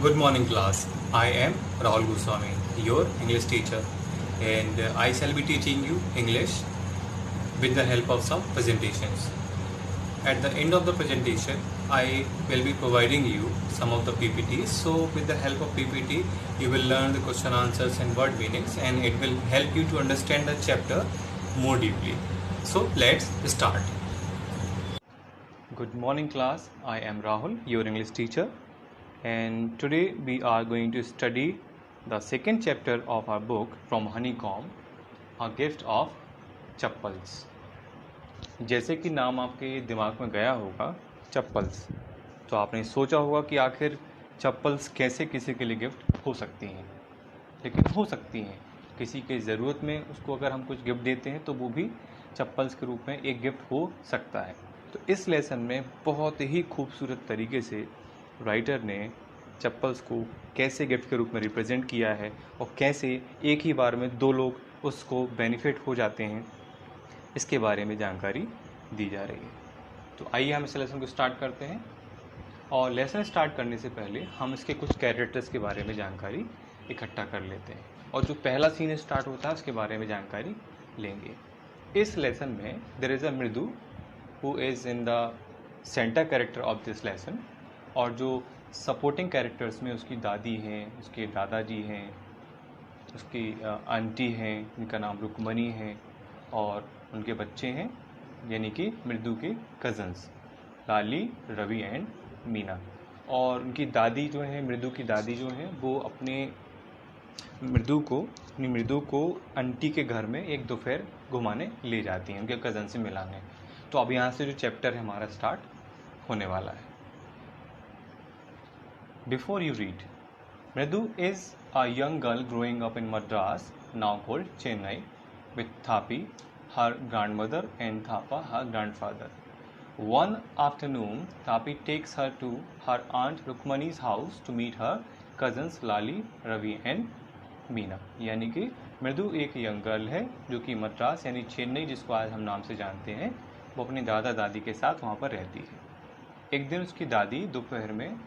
Good morning, class. I am Rahul Goswami, your English teacher, and I shall be teaching you English with the help of some presentations. At the end of the presentation, I will be providing you some of the PPTs. So, with the help of PPT, you will learn the question answers and word meanings, and it will help you to understand the chapter more deeply. So, let's start. Good morning, class. I am Rahul, your English teacher, and today we are going to study the second chapter of our book From Honeycomb, A Gift of Chappals. जैसे कि नाम आपके दिमाग में गया होगा चप्पल्स, तो आपने सोचा होगा कि आखिर चप्पल्स कैसे किसी के लिए गिफ्ट हो सकती हैं। लेकिन हो सकती हैं, किसी के ज़रूरत में उसको अगर हम कुछ गिफ्ट देते हैं तो वो भी चप्पल्स के रूप में एक गिफ्ट हो सकता है। तो इस लेसन में बहुत ही खूबसूरत तरीके से राइटर ने चप्पल्स को कैसे गिफ्ट के रूप में रिप्रेजेंट किया है और कैसे एक ही बार में दो लोग उसको बेनिफिट हो जाते हैं, इसके बारे में जानकारी दी जा रही है। तो आइए हम इस लेसन को स्टार्ट करते हैं। और लेसन स्टार्ट करने से पहले हम इसके कुछ कैरेक्टर्स के बारे में जानकारी इकट्ठा कर लेते हैं और जो पहला सीन स्टार्ट होता है उसके बारे में जानकारी लेंगे। इस लेसन में देयर इज़ अ मृदु who is in the centre character of this lesson, और जो सपोर्टिंग कैरेक्टर्स में उसकी दादी हैं, उसके दादाजी हैं, उसकी आंटी हैं जिनका नाम रुक्मणी है, और उनके बच्चे हैं यानी कि मृदु के कज़न्स लाली, रवि एंड मीना। और उनकी दादी जो है, मृदु की दादी जो है, वो अपनी मृदु को आंटी के घर में एक दोपहर घुमाने ले जाती हैं, उनके कज़न से मिलाने। तो अब यहाँ से जो चैप्टर है हमारा स्टार्ट होने वाला है। Before you read, Mridu is a young girl growing up in Madras, now called Chennai, with Thapi, her grandmother, and Thapa, her grandfather. One afternoon, Thapi takes her to her aunt Rukmani's house to meet her cousins Lali, Ravi and Meena. यानी कि मृदु एक young girl है जो कि मद्रास यानी चेन्नई, जिसको आज हम नाम से जानते हैं, वो अपनी दादा दादी के साथ वहाँ पर रहती है। एक दिन उसकी दादी दोपहर में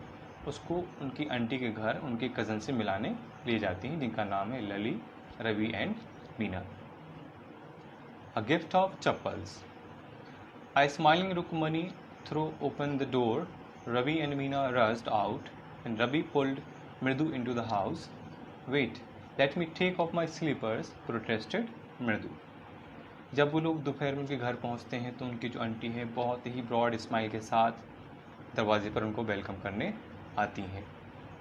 उसको उनकी आंटी के घर उनके कज़न से मिलाने ले जाती हैं, जिनका नाम है Lalli, Ravi and Meena. A gift of chappals. A smiling Rukmani threw open the door. Ravi and Meena rushed out, and Ravi pulled Mridu into the house. Wait, let me take off my slippers, protested Mridu. जब वो लोग दोपहर में उनके घर पहुंचते हैं तो उनकी जो आंटी है बहुत ही ब्रॉड स्माइल के साथ दरवाजे पर उनको वेलकम करने आती हैं,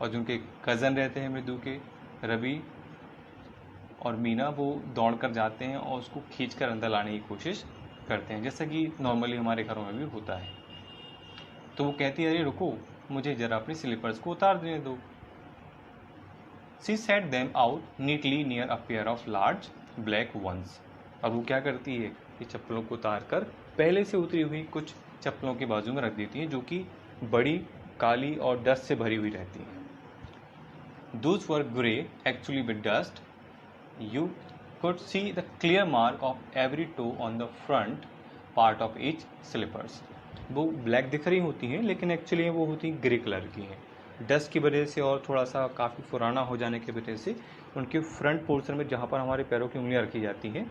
और जो उनके कज़न रहते हैं मृदु के, रवि और मीना, वो दौड़ कर जाते हैं और उसको खींच कर अंदर लाने की कोशिश करते हैं, जैसा कि नॉर्मली हमारे घरों में भी होता है। तो वो कहती है, अरे रुको, मुझे जरा अपने स्लीपर्स को उतार देने दो। She set them out neatly near a pair of large black ones. अब वो क्या करती है कि चप्पलों को उतार कर पहले से उतरी हुई कुछ चप्पलों के बाजू में रख देती है, जो कि बड़ी, काली और डस्ट से भरी हुई रहती हैं। Those were grey, actually with dust. You could see the clear mark of every toe on the front part of each slippers. वो ब्लैक दिख रही होती हैं लेकिन एक्चुअली वो होती ग्रे कलर की हैं। डस्ट की वजह से और थोड़ा सा काफ़ी पुराना हो जाने की वजह से उनके फ्रंट पोर्शन में, जहाँ पर हमारे पैरों की उंगलियाँ रखी जाती हैं,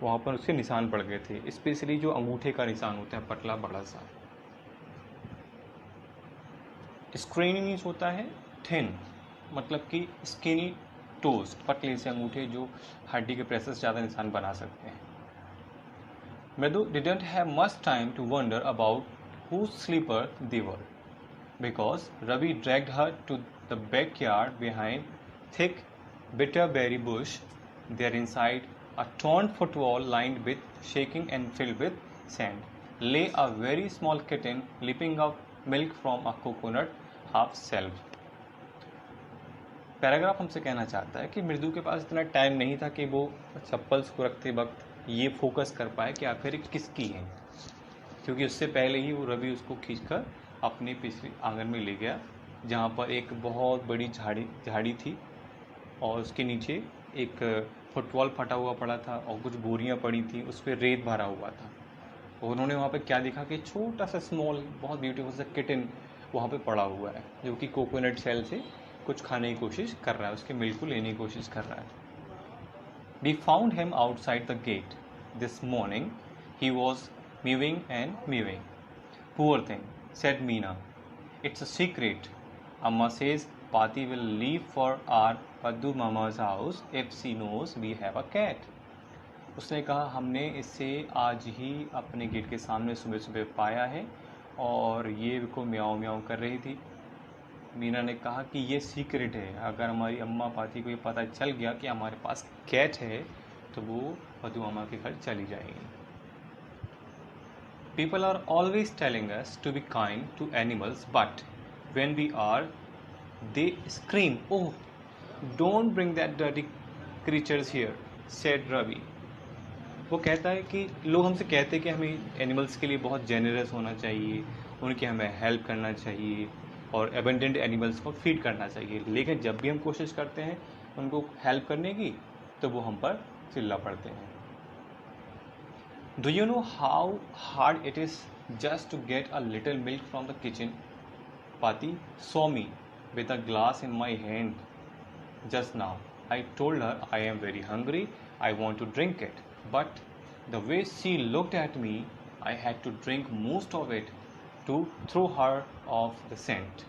वहाँ पर उसके निशान पड़ गए थे, स्पेशली जो अंगूठे का निशान होता है, पतला बड़ा सा। स्क्रीनी मीन्स होता है थिन, मतलब कि स्किनी टोस्ट, पतले से अंगूठे जो हड्डी के प्रेशर से ज़्यादा निशान बना सकते हैं। Mridu didn't have much time to wonder about who slipper they were, because Ravi dragged her to the backyard behind thick bitterberry bush. There inside a torn footwall lined with shaking and filled with sand lay a very small kitten lipping up milk from a coconut half shelled. Paragraph हमसे कहना चाहता है कि मृदु के पास इतना time नहीं था कि वो चप्पल्स को रखते वक्त ये फोकस कर पाए कि आखिर किसकी है, क्योंकि उससे पहले ही वो रवि उसको खींचकर अपने पिछले आंगन में ले गया, जहाँ पर एक बहुत बड़ी झाड़ी थी और उसके नीचे एक फुटबॉल फटा हुआ पड़ा था और कुछ बोरियां पड़ी थी, उस पर रेत भरा हुआ था। और उन्होंने वहाँ पे क्या देखा कि छोटा सा स्मॉल, बहुत ब्यूटीफुल सा किटन वहाँ पे पड़ा हुआ है, जो कि कोकोनट शेल से कुछ खाने की कोशिश कर रहा है, उसके मिल्क को लेने की कोशिश कर रहा है. We found him outside the gate this morning. He was mewing and mewing. Poor thing, said Meena. It's a secret. Amma says Pati will leave for our Paddu Mama's house if she knows we have a cat. उसने कहा हमने इसे आज ही अपने gate के सामने सुबह सुबह पाया है और ये को म्याऊं म्याऊं कर रही थी. मीना ने कहा कि ये सीक्रेट है, अगर हमारी अम्मा पाती को ये पता चल गया कि हमारे पास कैट है तो वो पद्दू मामा के घर चली जाएगी. People are always telling us to be kind to animals, but when we are, they scream, "Oh, don't bring that dirty creatures here," said Ravi. वो कहता है कि लोग हमसे कहते हैं कि हमें एनिमल्स के लिए बहुत जेनरस होना चाहिए, उनकी हमें हेल्प करना चाहिए और एबेंडेंट एनिमल्स को फीड करना चाहिए, लेकिन जब भी हम कोशिश करते हैं उनको हेल्प करने की तो वो हम पर चिल्ला पड़ते हैं. Do you know how hard it is just to get a little milk from the kitchen? Pati saw me with a glass in my hand just now. I told her I am very hungry, I want to drink it. But the way she looked at me, I had to drink most of it to throw her off the scent.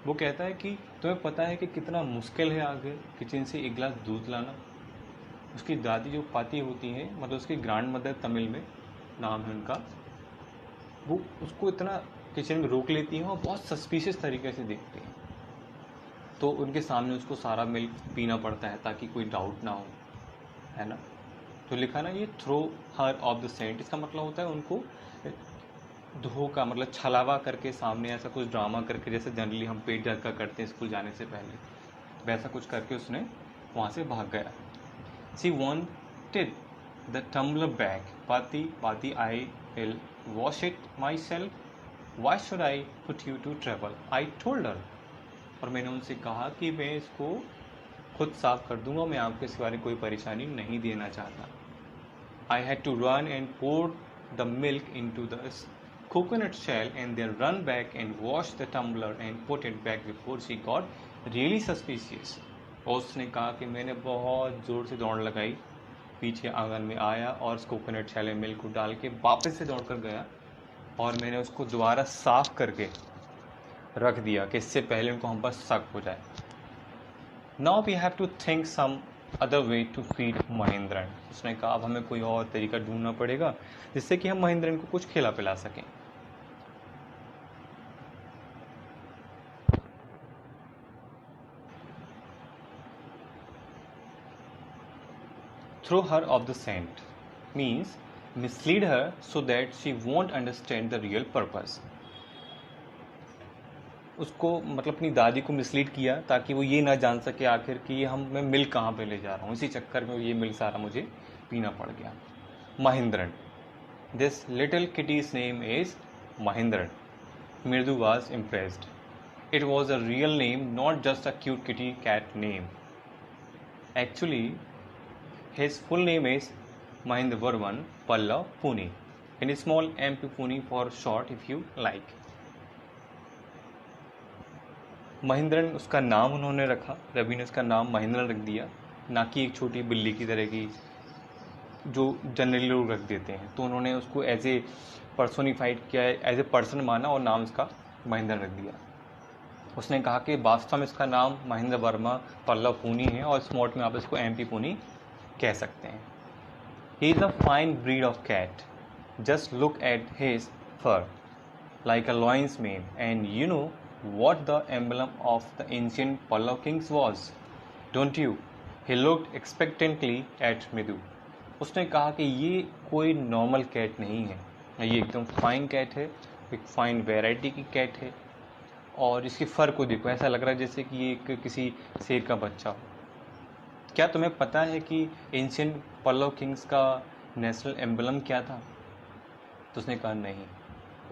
वो कहता है कि तुम्हें पता है कि कितना मुश्किल है आगे किचन से एक गिलास दूध लाना. उसकी दादी जो पाती होती हैं, मतलब उसकी ग्रैंड मदर, तमिल में नाम है उनका, वो उसको इतना किचन में रोक लेती हैं और बहुत सस्पिशियस तरीके से देखती हैं. तो उनके सामने उसको सारा मिल्क पीना पड़ता है ताकि कोई डाउट ना हो, है ना. तो लिखा ना ये throw her off the scent, इसका मतलब होता है उनको धोखा, मतलब छलावा करके सामने ऐसा कुछ ड्रामा करके, जैसे जनरली हम पेट दर्द का करते हैं स्कूल जाने से पहले, वैसा कुछ करके उसने वहाँ से भाग गया. She wanted the tumbler back. Pati, I will wash it myself. Why should I put you to trouble? I told her. और मैंने उनसे कहा कि मैं इसको खुद साफ कर दूंगा, मैं आपके सिवा कोई परेशानी नहीं देना चाहता. I had to run and pour the milk into the coconut shell and then run back and wash the tumbler and put it back before she got really suspicious. और उसने कहा कि मैंने बहुत ज़ोर से दौड़ लगाई, पीछे आंगन में आया और उस कोकोनट शैल में मिल्क को डाल के वापस से दौड़ कर गया और मैंने उसको दोबारा साफ करके रख दिया कि इससे पहले उनको हम पर शक हो जाए. Now we have to think some other way to feed Mahendran. उसने कहा अब हमें कोई और तरीका ढूंढना पड़ेगा जिससे कि हम महेंद्रन को कुछ खिला पिला सकें. Throw her off the scent means mislead her so that she won't understand the real purpose. उसको मतलब अपनी दादी को मिसलीड किया ताकि वो ये ना जान सके आखिर कि ये मैं मिल्क कहाँ पे ले जा रहा हूँ, इसी चक्कर में ये मिल्क सारा मुझे पीना पड़ गया. Mahendran. This little kitty's name is Mahindran. Mirdu was impressed. It was a real name, not just a cute kitty cat name. Actually, his full name is Mahindravarman Palla Pune, and small MP Pune for short if you like. Mahendran उसका नाम उन्होंने रखा, रवि ने उसका नाम महेंद्रन रख दिया, ना कि एक छोटी बिल्ली की तरह की जो जनरली लोग रख देते हैं. तो उन्होंने उसको एज ए पर्सोनिफाइड किया, एज ए पर्सन माना और नाम उसका महेंद्रन रख दिया. उसने कहा कि वास्तव में इसका नाम महेंद्र वर्मा पल्लव पूनी है और स्मॉट में आप इसको MP पूनी कह सकते हैं. He is a fine breed of cat. Just look at his fur, like a lion's mane. And you know what the emblem of the ancient Pallav kings was, don't you? He looked expectantly at Midhu. उसने कहा कि ये कोई normal cat नहीं है, ये एकदम fine cat है, एक फाइन वैरायटी की कैट है. और इसके फर को देखो, ऐसा लग रहा है जैसे कि ये किसी शेर का बच्चा हो. क्या तुम्हें पता है कि एंशिएंट पल्लव किंग्स का नेशनल एम्बलम क्या था? तो उसने कहा नहीं.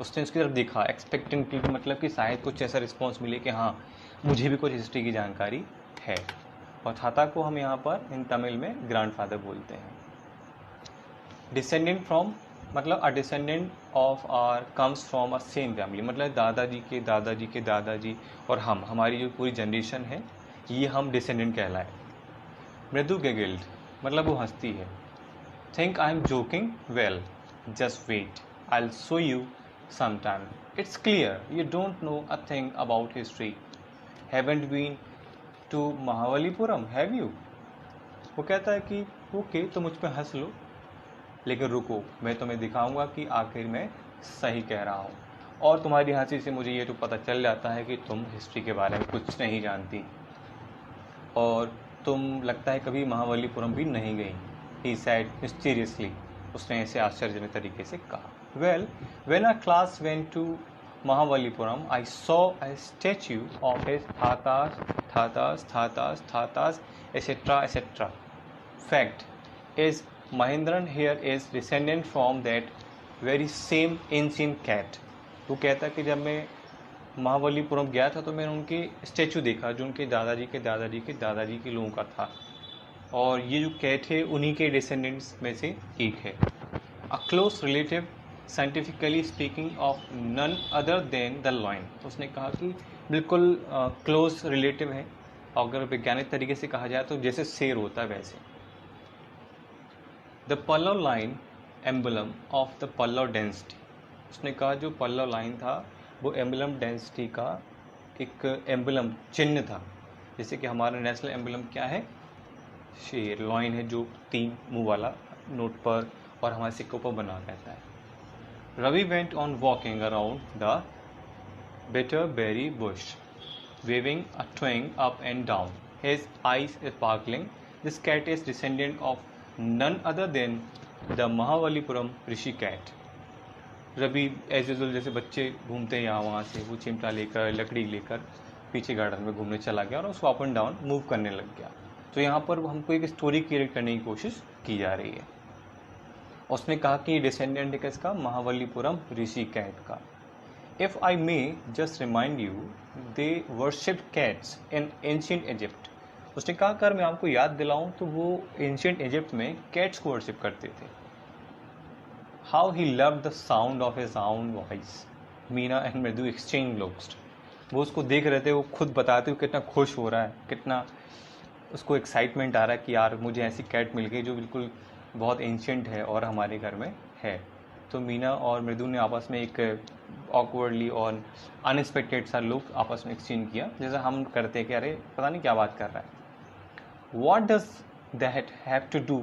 उसने उसकी तरफ देखा एक्सपेक्टेंटली, मतलब कि शायद कुछ ऐसा रिस्पॉन्स मिले कि हाँ मुझे भी कुछ हिस्ट्री की जानकारी है. और थाता को हम यहाँ पर इन तमिल में ग्रैंडफादर बोलते हैं. डिसेंडेंट फ्रॉम मतलब a descendant of are comes from a same family, मतलब दादाजी के दादाजी के दादाजी और हमारी जो पूरी जनरेशन है ये हम डिसेंडेंट कहलाए। मृदु गिल्ड मतलब वो हंसती है। Think I am joking, well just wait, I will show you some time, it's clear you don't know a thing about history, haven't been to Mahabalipuram, have you. वो कहता है कि ओके तो मुझ पे हंस लो, लेकिन रुको मैं तुम्हें दिखाऊंगा कि आखिर मैं सही कह रहा हूँ। और तुम्हारी हंसी से मुझे ये तो पता चल जाता है कि तुम हिस्ट्री के बारे में कुछ नहीं जानती और तुम लगता है कभी महाबलीपुरम भी नहीं गई। ही सैड मिस्टीरियसली, उसने ऐसे आश्चर्यजनक तरीके से कहा। Well when our class went to Mahabalipuram I saw a statue of his thatha's thatha's thatha's thatha's etcetera etcetera. Fact is Mahindran here is descendant from that very same ancient cat। वो कहता है कि जब मैं महाबलीपुरम गया था तो मैंने उनके स्टैचू देखा जो उनके दादाजी के दादाजी के दादाजी के लोगों का था, और ये जो कैट है उन्हीं के डिसेंडेंट्स में से एक है। A close relative scientifically speaking of none other than the lion. उसने कहा कि बिल्कुल क्लोज रिलेटिव है, अगर वैज्ञानिक तरीके से कहा जाए तो जैसे शेर होता है वैसे। The Pallava lion emblem of the Pallava dynasty. उसने कहा जो पल्लव लाइन था वो एम्बलम डेंसिटी का एक एम्बलम चिन्ह था। जैसे कि हमारा नेशनल एम्बलम क्या है, शेर, लॉइन है जो 3 मुंह वाला नोट पर और हमारे सिक्कों पर बना रहता है। Ravi went on walking around the bitterberry bush waving a twig up and down, his eyes sparkling. This cat is descendant of none other than the Mahabalipuram Rishi cat. Ravi as usual जैसे बच्चे घूमते हैं यहाँ वहाँ से, वो चिमटा लेकर लकड़ी लेकर पीछे गार्डन में घूमने चला गया और उसको अप एंड डाउन मूव करने लग गया। तो यहाँ पर हमको एक स्टोरी क्रिएट करने की कोशिश की जा रही है। उसने कहा कि डिसेंडेंट है किसका, महाबलीपुरम ऋषि कैट का। If I may just remind you, they worshipped cats in ancient Egypt. उसने कहा कर मैं आपको याद दिलाऊं तो वो एंशिएंट इजिप्ट में कैट्स को वर्शिप करते थे। How he loved the sound of his own voice. Meena and मृदु एक्सचेंज लुक्स। वो उसको देख रहे थे, वो खुद बताते हुए कितना खुश हो रहा है, कितना उसको एक्साइटमेंट आ रहा है कि यार मुझे ऐसी कैट मिल गई जो बिल्कुल बहुत एंशिएंट है और हमारे घर में है। तो मीना और मृदु ने आपस में एक ऑकवर्डली और अनएक्सपेक्टेड सा लुक आपस में एक्सचेंज किया, जैसा हम करते हैं कि अरे पता नहीं क्या बात कर रहा है। What does that have to do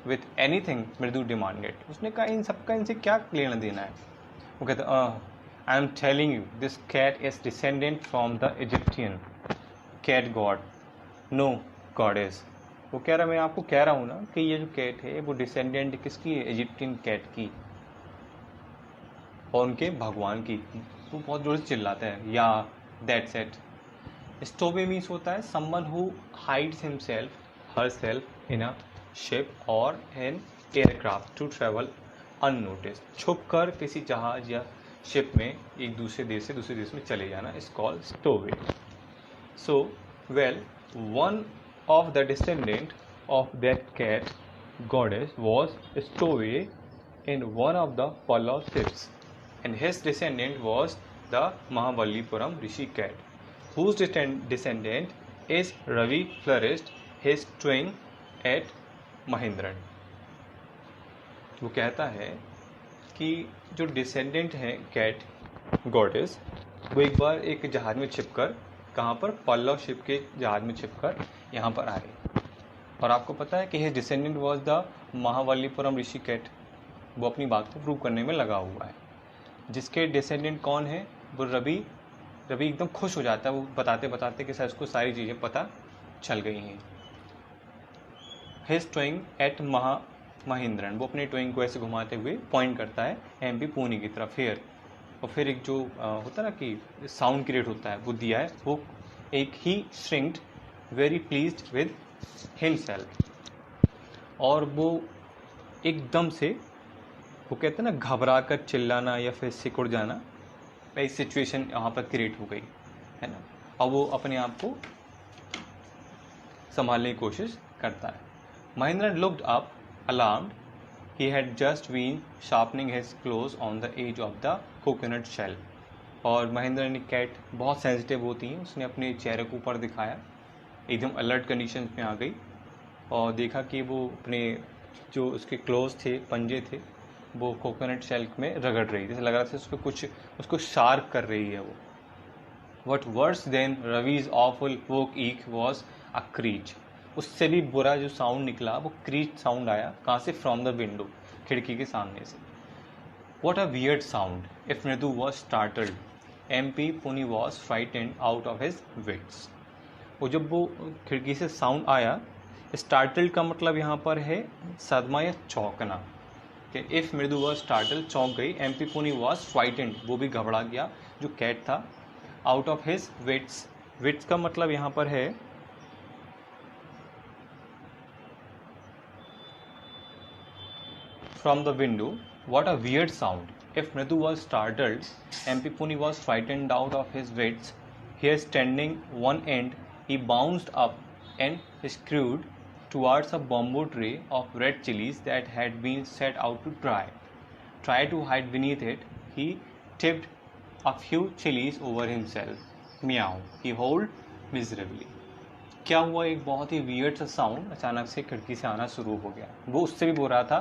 with anything? मृदु डिमांडेड। उसने कहा इन सबका इनसे क्या लेना देना है। वो कहता I am telling you this cat is descendant from the Egyptian cat god, no goddess. वो कह रहा मैं आपको कह रहा हूँ ना कि ये जो कैट है वो डिसेंडेंट किसकी है, इजिप्टियन कैट की और उनके भगवान की। वो बहुत जोर से चिल्लाता है, या दैट्स इट। स्टोवे मीन्स होता है someone who hides himself herself in a ship और in aircraft to travel unnoticed. छुप कर किसी जहाज या शिप में एक दूसरे देश से दूसरे देश में चले जाना is called stowaway. So well one of the descendant of that cat goddess was stowaway in one of the Pallava ships, and his descendant was the Mahabalipuram Rishi cat, whose descendant is Ravi flourished his twin at Mahindran। वो कहता है कि जो descendant है cat goddess वो एक बार एक जहाज में छिपकर, कहाँ पर, पल्लव शिप के जहाज में छिपकर यहाँ पर आए। और आपको पता है कि his descendant was the Mahabalipuram Rishi cat. वो अपनी बात को प्रूव करने में लगा हुआ है। जिसके डिसेंडेंट कौन है, वो रवि एकदम खुश हो जाता है वो बताते बताते कि सर उसको सारी चीज़ें पता चल गई हैं। हिज टोइंग एट महेंद्रन, वो अपने टोइंग को ऐसे घुमाते हुए पॉइंट करता है एमपी पुणे की तरफ। हेयर, और फिर एक जो होता है ना कि साउंड क्रिएट होता है वो दिया है, वो एक ही shrinked very pleased with himself. और वो एकदम से, वो कहते हैं ना घबरा कर चिल्लाना या फिर सिकुड़ जाना, एक सिचुएशन यहाँ पर क्रिएट हो गई है ना। और वो अपने आप को संभालने की कोशिश करता है। Mahendran looked up alarmed he had just been sharpening his claws on the edge of the coconut shell. और महेंद्र ने कैट बहुत सेंसिटिव होती हैं, उसने अपने चेहरे को ऊपर दिखाया, एकदम अलर्ट कंडीशन में आ गई और देखा कि वो अपने जो उसके क्लोज थे, पंजे थे, वो कोकोनट शेल में रगड़ रही थी, जैसे लग रहा था उसको कुछ उसको शार्प कर रही है वो। What worse than Ravi's awful woke ईक was a crèche. उससे भी बुरा जो साउंड निकला वो क्रीच साउंड आया। कहाँ से? फ्रॉम द विंडो, खिड़की के सामने से। What a weird sound if Mridu was startled MP Puni was frightened out of his wits. वो जब वो खिड़की से साउंड आया, स्टार्टल्ड का मतलब यहाँ पर है सदमा या चौंकना, कि इफ़ मृदु वॉज स्टार्टल्ड, चौंक गई, MP पुनी वॉज फ्राइटेंड, वो भी घबरा गया जो कैट था, out of his wits. Wits का मतलब यहाँ पर है from the window. What a weird sound if Mridu was startled MP Puni was frightened out of his wits. Here standing one end, he bounced up and screwed towards a bamboo tray of red chilies that had been set out to dry. Tried to hide beneath it, he tipped a few chilies over himself. Meow, he howled miserably. क्या हुआ? एक बहुत ही weird सा sound अचानक से खिड़की से आना शुरू हो गया। वो उससे भी बुरा था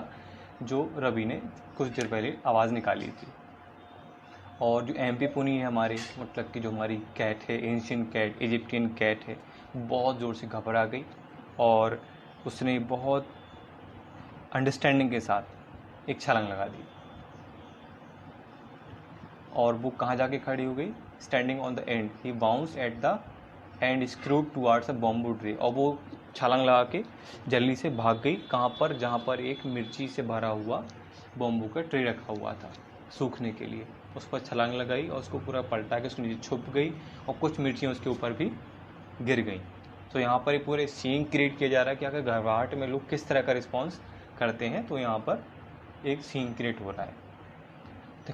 जो रवि ने कुछ देर पहले आवाज़ निकाली थी। और जो MP पुनी है हमारे, मतलब कि जो हमारी कैट है, एंशियंट कैट, इजिप्टियन कैट है, बहुत ज़ोर से घबरा गई और उसने बहुत अंडरस्टैंडिंग के साथ एक छलांग लगा दी। और वो कहाँ जाके खड़ी हो गई? Standing on the end, he bounce at the end screwed towards a bamboo tree. और वो छलांग लगा के जल्दी से भाग गई। कहाँ पर? जहाँ पर एक मिर्ची से भरा हुआ बॉम्बू का ट्रे रखा हुआ था सूखने के लिए, उस पर छलांग लगाई और उसको पूरा पलटा के उसके नीचे छुप गई और कुछ मिर्चियाँ उसके ऊपर भी गिर गई। तो यहाँ पर पूरे सीन क्रिएट किया जा रहा है कि अगर घबराहट में लोग किस तरह का रिस्पॉन्स करते हैं, तो यहाँ पर एक सीन क्रिएट हो रहा है। The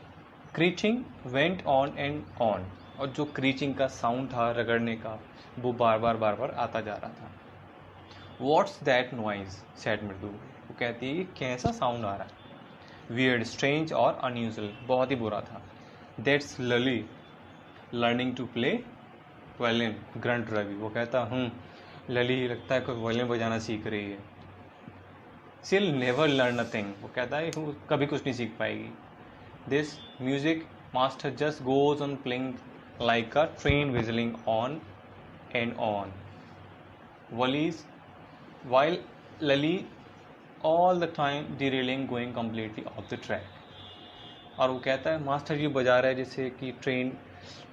creaking went on and on, और जो क्रीचिंग का साउंड था, रगड़ने का, वो बार बार आता जा रहा था। व्हाट्स दैट नॉइज सैड मृदु। वो कहती है कि कैसा साउंड आ रहा है? वियर्ड, स्ट्रेंज और अनयूजुअल, बहुत ही बुरा था। That's Lalli learning to play violin, grunt Ravi. वो कहता लली लगता है कोई वायलिन बजाना सीख रही है। शील नेवर लर्न नथिंग। वो कहता है वो कभी कुछ नहीं सीख पाएगी। This music master just goes on playing like a train whistling on and on वलीज while Lalli all the time derailing going completely off the track। और वो कहता है मास्टर जी बजा रहा है जैसे कि ट्रेन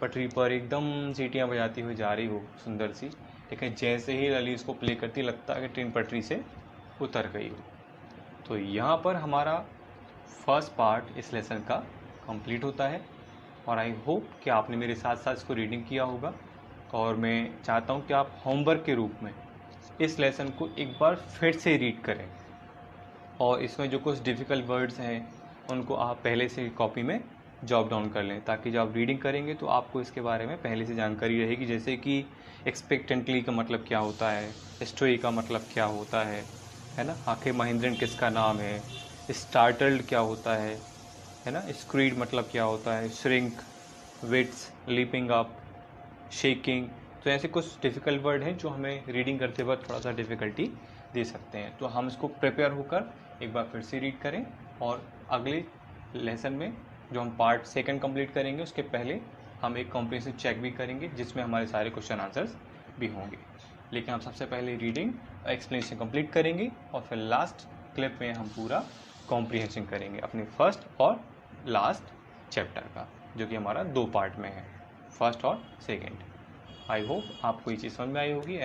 पटरी पर एकदम सीटियाँ बजाती हुई जा रही हो सुंदर सी, लेकिन जैसे ही लली उसको प्ले करती लगता है कि ट्रेन पटरी से उतर गई हो। तो यहाँ पर हमारा फर्स्ट पार्ट इस लेसन का कंप्लीट होता है और आई होप कि आपने मेरे साथ साथ इसको रीडिंग किया होगा। और मैं चाहता हूँ कि आप होमवर्क के रूप में इस लेसन को एक बार फिर से रीड करें और इसमें जो कुछ डिफ़िकल्ट वर्ड्स हैं उनको आप पहले से कॉपी में जॉट डाउन कर लें, ताकि जब आप रीडिंग करेंगे तो आपको इसके बारे में पहले से जानकारी रहेगी। जैसे कि एक्सपेक्टेंटली का मतलब क्या होता है, स्टोरी का मतलब क्या होता है ना, आखिर महेंद्रन किसका नाम है, स्टार्टल्ड क्या होता है ना, स्क्रीड मतलब क्या होता है, shrink, wits, leaping up, shaking. तो ऐसे कुछ डिफ़िकल्ट वर्ड हैं जो हमें रीडिंग करते वक्त थोड़ा सा डिफ़िकल्टी दे सकते हैं। तो हम इसको प्रिपेयर होकर एक बार फिर से रीड करें और अगले लेसन में जो हम पार्ट सेकंड कंप्लीट करेंगे उसके पहले हम एक कॉम्प्रिहेंसिव चेक भी करेंगे जिसमें हमारे सारे क्वेश्चन आंसर्स भी होंगे। लेकिन हम सबसे पहले रीडिंग एक्सप्लेनेशन कंप्लीट करेंगे और फिर लास्ट क्लिप में हम पूरा कॉम्प्रिहेंशन करेंगे अपने फर्स्ट और लास्ट चैप्टर का, जो कि हमारा 2 पार्ट में है, फर्स्ट और सेकेंड। आई होप आपको ये चीज़ समझ में आई होगी।